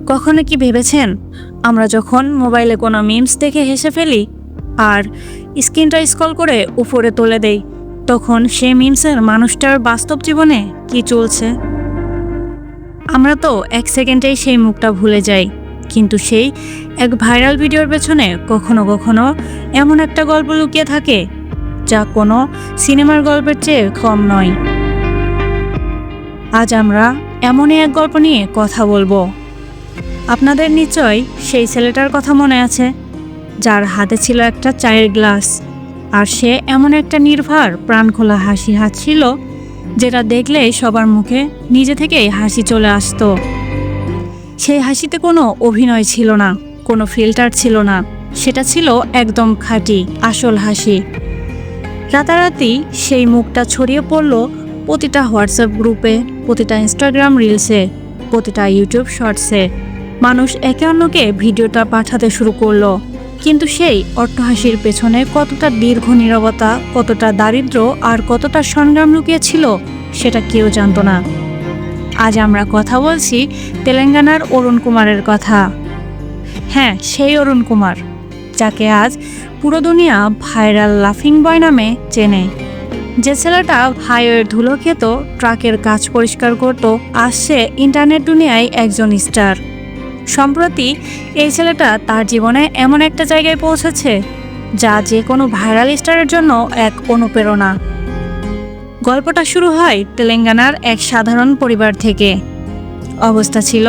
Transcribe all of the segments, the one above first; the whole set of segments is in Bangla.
কখনো কি ভেবেছেন আমরা যখন মোবাইলে কোনো মিমস দেখে হেসে ফেলি আর স্ক্রিনটা স্ক্রল করে উপরে তুলে দেই, তখন সেই মিমসের মানুষটার বাস্তব জীবনে কি চলছে? আমরা তো এক সেকেন্ডেই সেই মুখটা ভুলে যাই, কিন্তু সেই এক ভাইরাল ভিডিওর পেছনে কখনো কখনো এমন একটা গল্প লুকিয়ে থাকে যা কোনো সিনেমার গল্পের চেয়ে কম নয়। আজ আমরা এমনই এক গল্প নিয়ে কথা বলবো। আপনাদের নিশ্চয় সেই ছেলেটার কথা মনে আছে যার হাতে ছিল একটা চায়ের গ্লাস, আর সে এমন একটা নির্ভার প্রাণখোলা হাসি হাসছিল যেটা দেখলেই সবার মুখে নিজে থেকেই হাসি চলে আসতো। সেই হাসিতে কোনো অভিনয় ছিল না, কোনো ফিল্টার ছিল না, সেটা ছিল একদম খাঁটি আসল হাসি। রাতারাতি সেই মুখটা ছড়িয়ে পড়ল প্রতিটা হোয়াটসঅ্যাপ গ্রুপে, প্রতিটা ইনস্টাগ্রাম রিলসে, প্রতিটা ইউটিউব শর্টসে। মানুষ একে অন্যকে ভিডিওটা পাঠাতে শুরু করলো, কিন্তু সেই অট্টহাসির পেছনে কতটা দীর্ঘ নীরবতা, কতটা দারিদ্র্য আর কতটা সংগ্রাম লুকিয়ে ছিল সেটা কেউ জানতো না। আজ আমরা কথা বলছি তেলেঙ্গানার অরুণ কুমারের কথা। হ্যাঁ, সেই অরুণ কুমার যাকে আজ পুরো দুনিয়া ভাইরাল লাফিং বয় নামে চেনে। যে ছেলেটা হাইওয়ের ধুলো খেত, ট্রাকের কাজ পরিষ্কার করত, আজ সে ইন্টারনেট দুনিয়ায় একজন স্টার। সম্প্রতি এই ছেলেটা তার জীবনে এমন একটা জায়গায় পৌঁছেছে যা যে কোনো ভাইরাল স্টারের জন্য এক অনুপ্রেরণা। গল্পটা শুরু হয় তেলেঙ্গানার এক সাধারণ পরিবার থেকে। অবস্থা ছিল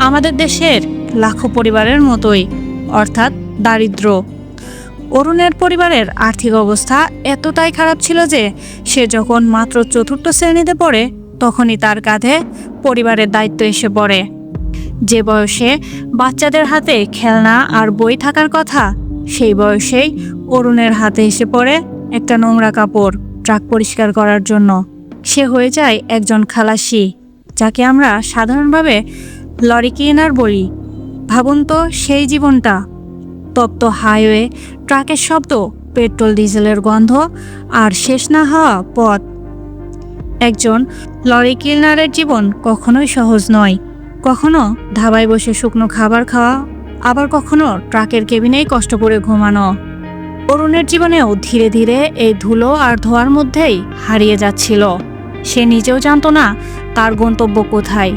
আমাদের দেশের লাখো পরিবারের মতোই, অর্থাৎ দারিদ্র। অরুণের পরিবারের আর্থিক অবস্থা এতটাই খারাপ ছিল যে সে যখন মাত্র চতুর্থ শ্রেণীতে পড়ে তখনই তার কাঁধে পরিবারের দায়িত্ব এসে পড়ে। যে বয়সে বাচ্চাদের হাতে খেলনা আর বই থাকার কথা, সেই বয়সেই অরুণের হাতে এসে পড়ে একটা নোংরা কাপড় ট্রাক পরিষ্কার করার জন্য। সে হয়ে যায় একজন খালাসি, যাকে আমরা সাধারণভাবে লরি ক্লিনার বলি। ভাবুন তো সেই জীবনটা, তপ্ত হাইওয়ে, ট্রাকের শব্দ, পেট্রোল ডিজেলের গন্ধ আর শেষ না হওয়া পথ। একজন লরি ক্লিনারের জীবন কখনোই সহজ নয়। কখনো ধাবায় বসে শুকনো খাবার খাওয়া, আবার কখনো ট্রাকের কেবিনেই কষ্ট করে ঘুমানো। অরুণের জীবনেও ধীরে ধীরে এই ধুলো আর ধোঁয়ার মধ্যেই হারিয়ে যাচ্ছিল। সে নিজেও জানতো না তার গন্তব্য কোথায়।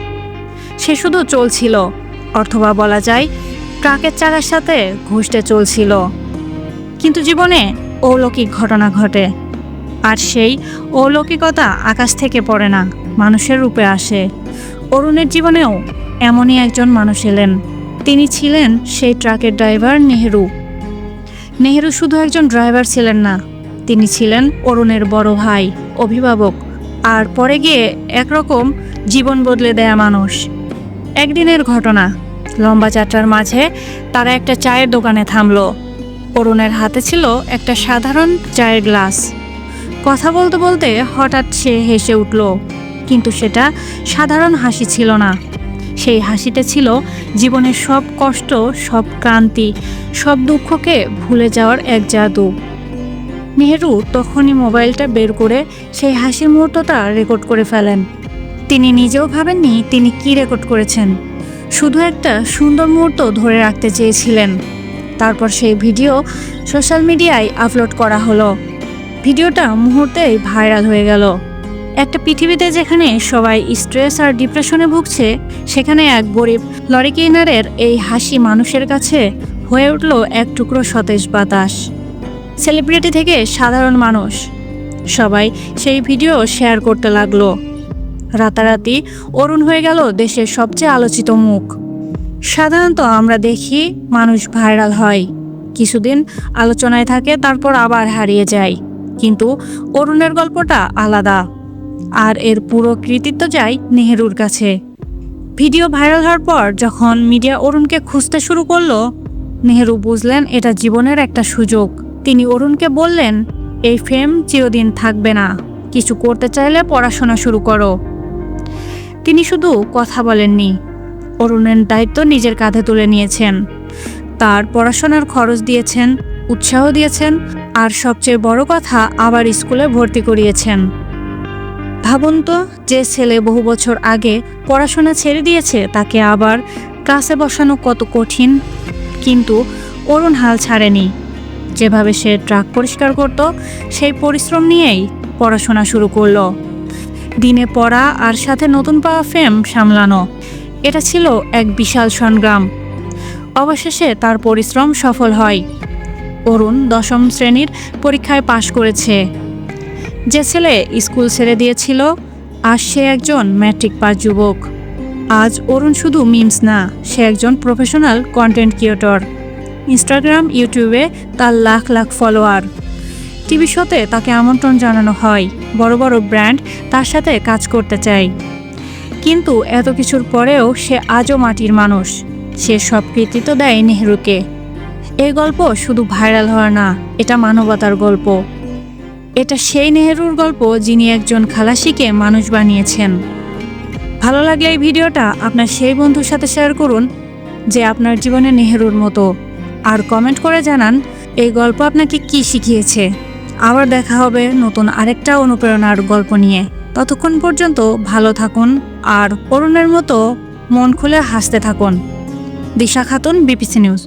সে শুধু চলছিল, অথবা বলা যায় ট্রাকের চাকার সাথে ঘুষতে চলছিল। কিন্তু জীবনে অলৌকিক ঘটনা ঘটে, আর সেই অলৌকিকতা আকাশ থেকে পড়ে না, মানুষের রূপে আসে। অরুণের জীবনেও এমনই একজন মানুষ এলেন। তিনি ছিলেন সেই ট্রাকের ড্রাইভার নেহেরু। নেহেরু শুধু একজন ড্রাইভার ছিলেন না, তিনি ছিলেন অরুণের বড় ভাই, অভিভাবক, আর পরে গিয়ে একরকম জীবন বদলে দেয়া মানুষ। একদিনের ঘটনা, লম্বা যাত্রার মাঝে তারা একটা চায়ের দোকানে থামলো। অরুণের হাতে ছিল একটা সাধারণ চায়ের গ্লাস। কথা বলতে বলতে হঠাৎ সে হেসে উঠল, কিন্তু সেটা সাধারণ হাসি ছিল না। সেই হাসিতে ছিল জীবনের সব কষ্ট, সব ক্লান্তি, সব দুঃখকে ভুলে যাওয়ার এক জাদু। নেহেরু তখনই মোবাইলটা বের করে সেই হাসির মুহূর্তটা রেকর্ড করে ফেলেন। তিনি নিজেও ভাবেননি তিনি কি রেকর্ড করেছেন, শুধু একটা সুন্দর মুহূর্ত ধরে রাখতে চেয়েছিলেন। তারপর সেই ভিডিও সোশ্যাল মিডিয়ায় আপলোড করা হলো। ভিডিওটা মুহূর্তেই ভাইরাল হয়ে গেল। একটা পৃথিবীতে যেখানে সবাই স্ট্রেস আর ডিপ্রেশনে ভুগছে, সেখানে এক গরিব লরি ক্লিনারের এই হাসি মানুষের কাছে হয়ে উঠল এক টুকরো সতেজ বাতাস। সেলিব্রিটি থেকে সাধারণ মানুষ সবাই সেই ভিডিও শেয়ার করতে লাগলো। রাতারাতি অরুণ হয়ে গেল দেশের সবচেয়ে আলোচিত মুখ। সাধারণত আমরা দেখি মানুষ ভাইরাল হয়, কিছুদিন আলোচনায় থাকে, তারপর আবার হারিয়ে যায়। কিন্তু অরুণের গল্পটা আলাদা, আর এর পুরো কৃতিত্ব যায় নেহেরুর কাছে। ভিডিও ভাইরাল হওয়ার পর যখন মিডিয়া অরুণকে খুঁজতে শুরু করলো, নেহেরু বুঝলেন এটা জীবনের একটা সুযোগ। তিনি অরুণকে বললেন, এই ফেম চিরদিন থাকবে না, কিছু করতে চাইলে পড়াশোনা শুরু করো। তিনি শুধু কথা বলেননি, অরুণের দায়িত্ব নিজের কাঁধে তুলে নিয়েছেন। তার পড়াশোনার খরচ দিয়েছেন, উৎসাহ দিয়েছেন, আর সবচেয়ে বড় কথা, আবার স্কুলে ভর্তি করিয়েছেন। ভাবুন তো, যে ছেলে বহু বছর আগে পড়াশোনা ছেড়ে দিয়েছে তাকে আবার ক্লাসে বসানো কত কঠিন। কিন্তু অরুণ হাল ছাড়েনি। যেভাবে সে ট্রাক পরিষ্কার করত, সেই পরিশ্রম নিয়েই পড়াশোনা শুরু করলো। দিনে পড়া আর সাথে নতুন পাওয়া ফেম সামলানো, এটা ছিল এক বিশাল সংগ্রাম। অবশেষে তার পরিশ্রম সফল হয়। অরুণ 10ম শ্রেণীর পরীক্ষায় পাশ করেছে। যে ছেলে স্কুল ছেড়ে দিয়েছিল, আজ সে একজন ম্যাট্রিক পাস যুবক। আজ অরুণ শুধু মিমস না, সে একজন প্রফেশনাল কন্টেন্ট ক্রিয়েটর। ইনস্টাগ্রাম, ইউটিউবে তার লাখ লাখ ফলোয়ার। টিভি শোতে তাকে আমন্ত্রণ জানানো হয়, বড় বড় ব্র্যান্ড তার সাথে কাজ করতে চায়। কিন্তু এত কিছুর পরেও সে আজও মাটির মানুষ। সে সব কৃতিত্ব দেয় নেহরুকে। এই গল্প শুধু ভাইরাল হয় না, এটা মানবতার গল্প। এটা সেই নেহরুর গল্প যিনি একজন খালাসিকে মানুষ বানিয়েছেন। ভালো লাগলে এই ভিডিওটা আপনার সেই বন্ধুর সাথে শেয়ার করুন যে আপনার জীবনে নেহরুর মতো, আর কমেন্ট করে জানান এই গল্প আপনাকে কি শিখিয়েছে। আবার দেখা হবে নতুন আরেকটা অনুপ্রেরণার গল্প নিয়ে। ততক্ষণ পর্যন্ত ভালো থাকুন আর অরুণের মতো মন খুলে হাসতে থাকুন। দিশা খাতুন, বিপিসি নিউজ।